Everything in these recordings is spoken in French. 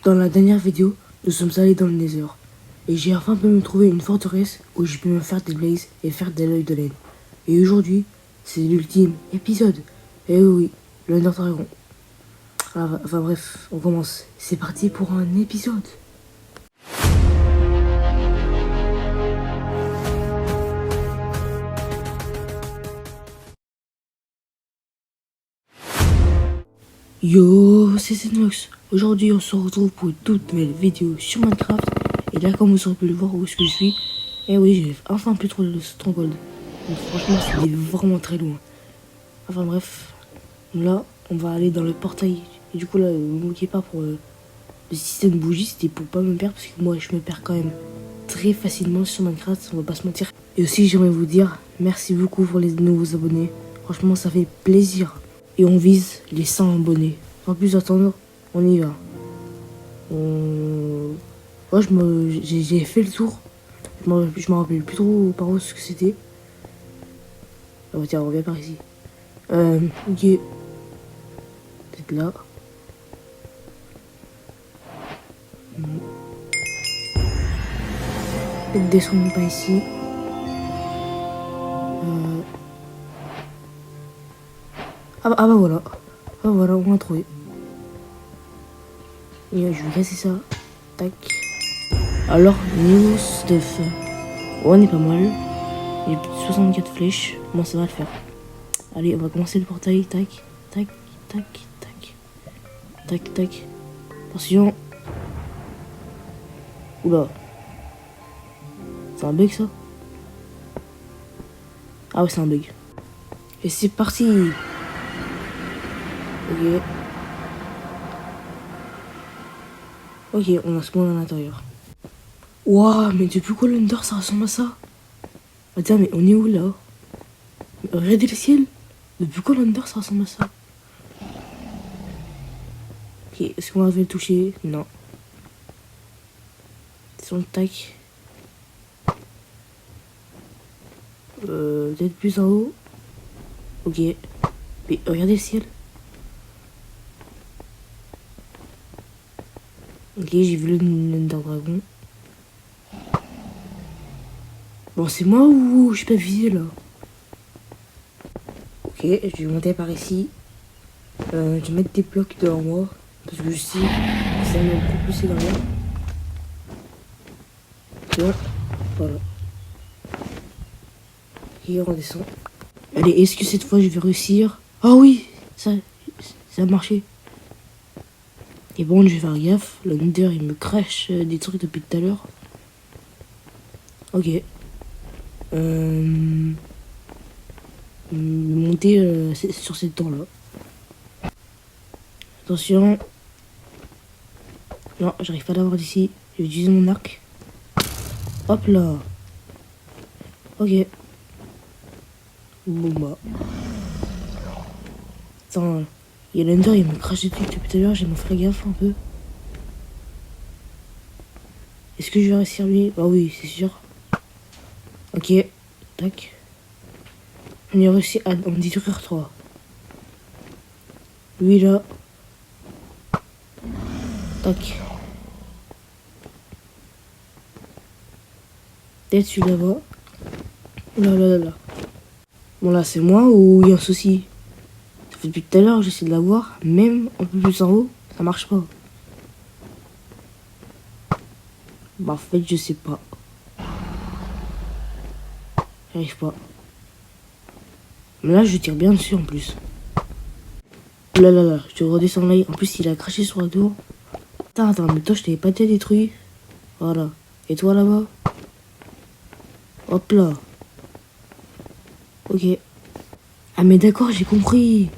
Dans la dernière vidéo, nous sommes allés dans le Nether. Et j'ai enfin pu me trouver une forteresse où je peux me faire des blazes et faire des l'œil de laine. Et aujourd'hui, c'est l'ultime épisode. Et oui, l'Under Dragon. Enfin bref, on commence. C'est parti pour un épisode. Yo, c'est Zenox. Aujourd'hui, on se retrouve pour une toute nouvelle vidéo sur Minecraft. Et là, comme vous aurez pu le voir où est-ce que je suis, et oui, j'ai enfin pu trouver le stronghold. Donc franchement, c'est vraiment très loin. Enfin bref, là, on va aller dans le portail. Et du coup, là, ne moquez pas pour le système de bougie, c'était pour pas me perdre, parce que moi, je me perds quand même très facilement sur Minecraft, on va pas se mentir. Et aussi, j'aimerais vous dire merci beaucoup pour les nouveaux abonnés. Franchement, ça fait plaisir. Et on vise les 100 abonnés. Sans plus attendre, on y va. Moi, j'ai fait le tour. Je me rappelle plus trop par où ce que c'était. Ah bah tiens, on revient par ici. Ok. Peut-être là. Peut-être descendre par ici. Ah bah voilà. Ah voilà, on l'a trouvé. Et je vais casser ça. Tac. Alors, new stuff. Oh, on est pas mal. J'ai plus de 64 flèches. Bon, ça va le faire. Allez, on va commencer le portail. Tac, tac, tac, tac. Tac, tac. Attention. Oula. C'est un bug ça? Ah ouais, c'est un bug. Et c'est parti. Ok. Ok, on a spawn à l'intérieur. Waouh, mais depuis quoi l'Under ça ressemble à ça? Attends, mais on est où là? Regardez le ciel. Depuis quoi l'Under ça ressemble à ça? Ok, est-ce qu'on va le toucher? Non. Sur le tac. Peut-être plus en haut. Ok. Mais regardez le ciel. Ok, j'ai vu l'Under Dragon. Bon, c'est moi ou je suis pas visé là? Ok, je vais monter par ici. Je vais mettre des blocs devant moi. Parce que je sais que ça va me propulser dans l'air. Ok, voilà. Et on redescend. Allez, est-ce que cette fois je vais réussir? Ah oui, ça a marché. Et bon, je vais faire gaffe. Le Nether, il me crache des trucs depuis tout à l'heure. Ok. Monter sur cette tour-là. Attention. Non, j'arrive pas à l'avoir d'ici. Je vais utiliser mon arc. Hop là. Ok. Bon bah. Attends. Il y a l'Ender, il me crache des trucs depuis tout à l'heure. J'ai mon faire gaffe un peu. Est-ce que je vais réussir lui? Ah oui, c'est sûr. Ok. Tac. On a réussi à en détruire 3. Lui là. Tac. Peut-être celui là-bas. Là, là, là, là. Bon là, c'est moi ou il y a un souci? Ça fait depuis tout à l'heure, j'essaie de l'avoir. Même un peu plus en haut, ça marche pas. Bah en fait, je sais pas. J'arrive pas. Mais là, je tire bien dessus en plus. Là, là, là, je redescends là. En plus, il a craché sur la tour. Attends, mais toi, je t'avais pas déjà détruit. Voilà. Et toi là-bas? Hop là. Ok. Ah, mais d'accord, j'ai compris.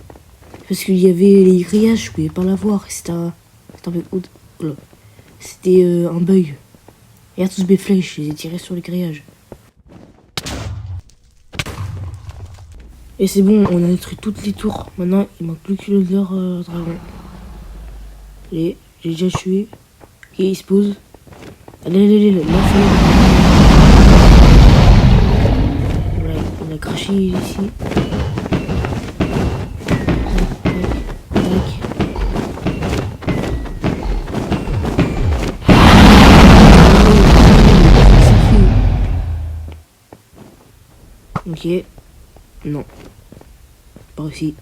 Parce qu'il y avait les grillages, je pouvais pas l'avoir. C'était un. C'était un bug. Regarde tous mes flèches, je les ai tirées sur les grillages. Et c'est bon, on a détruit toutes les tours. Maintenant, il manque plus que l'Under Dragon. Allez, j'ai déjà tué. Ok, il se pose. Allez, là, voilà, on a craché ici. Tac. Ok. Non. Par ici.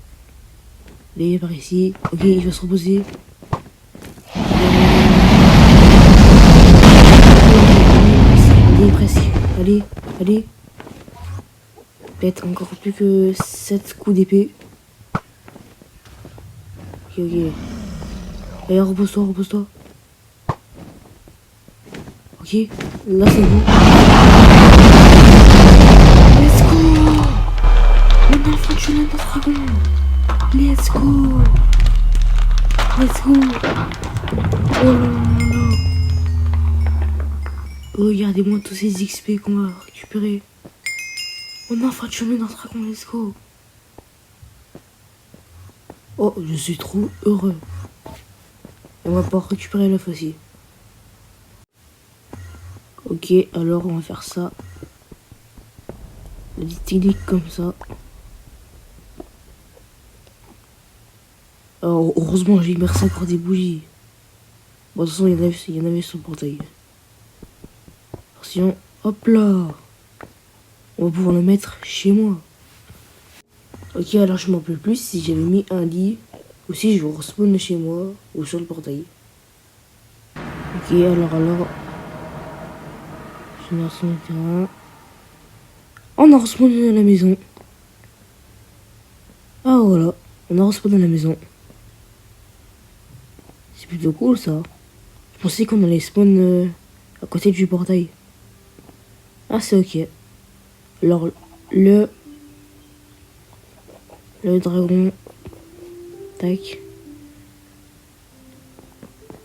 Allez, par ici. Ok, il va se reposer. Allez, presque. Allez, allez. Peut-être encore plus que 7 coups d'épée. Ok, ok. Allez, repose-toi, repose-toi. Ok, là c'est bon. Let's go! On a vaincu le dragon. Let's go! Let's go! Oh là là là! Regardez-moi tous ces XP qu'on va récupérer. On a enfin tué notre dragon, let's go. Oh, je suis trop heureux. Et on va pouvoir récupérer l'œuf aussi. Ok, alors on va faire ça. Des techniques comme ça. Alors, heureusement, j'ai immersé encore des bougies. Bon, de toute façon, il y en avait sur le portail. Attention, hop là. On va pouvoir le mettre chez moi. Ok, alors je m'en rappelle plus si j'avais mis un lit ou si je respawn chez moi ou sur le portail. Ok, alors. Génération de terrain. On a respawn à la maison. Ah voilà, on a respawn à la maison. C'est plutôt cool ça. Je pensais qu'on allait spawn à côté du portail. Ah, c'est ok. Alors, le dragon. Tac.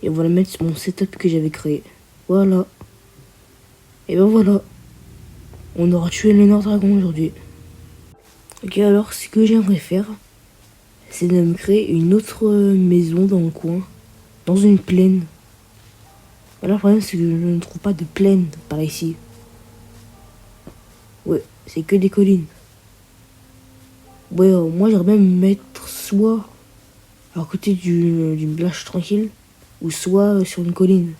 Et on va le mettre sur mon setup que j'avais créé. Voilà. Et ben voilà. On aura tué le Nord Dragon aujourd'hui. Ok, alors ce que j'aimerais faire, c'est de me créer une autre maison dans le coin. Dans une plaine. Alors le problème, c'est que je ne trouve pas de plaine par ici. Ouais, c'est que des collines. Ouais, moi j'aimerais bien me mettre soit à côté d'une plage tranquille, ou soit sur une colline,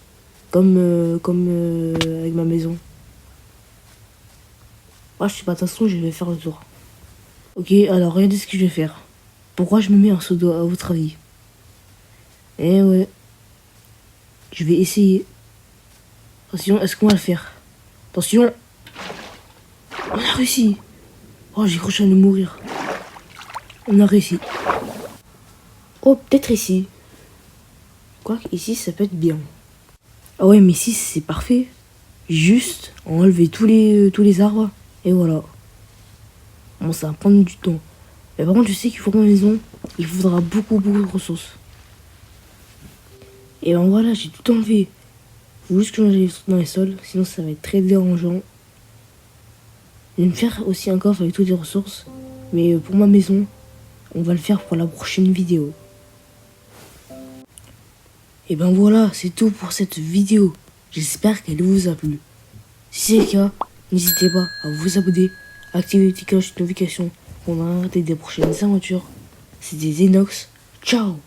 comme avec ma maison. Ah, je sais pas, de toute façon, je vais faire le tour. Ok, alors regardez ce que je vais faire. Pourquoi je me mets un pseudo à votre avis? Eh ouais, je vais essayer. Attention, est-ce qu'on va le faire? Attention! On a réussi! Oh, j'ai cru que j'allais mourir. On a réussi. Oh, peut-être ici. Quoique, ici, ça peut être bien. Ah ouais, mais ici, c'est parfait. Juste enlever tous les arbres. Et voilà. Bon, ça va prendre du temps. Mais par contre, je sais qu'il faut ma maison, il faudra beaucoup de ressources. Et ben voilà, j'ai tout enlevé. Faut juste que j'enlève dans les sols, sinon ça va être très dérangeant. Je vais me faire aussi un coffre avec toutes les ressources. Mais pour ma maison, on va le faire pour la prochaine vidéo. Et ben voilà, c'est tout pour cette vidéo. J'espère qu'elle vous a plu. Si c'est le cas, n'hésitez pas à vous abonner, à activer les petites cloches de notification pour ne pas rater des prochaines aventures. C'était Zenox. Ciao!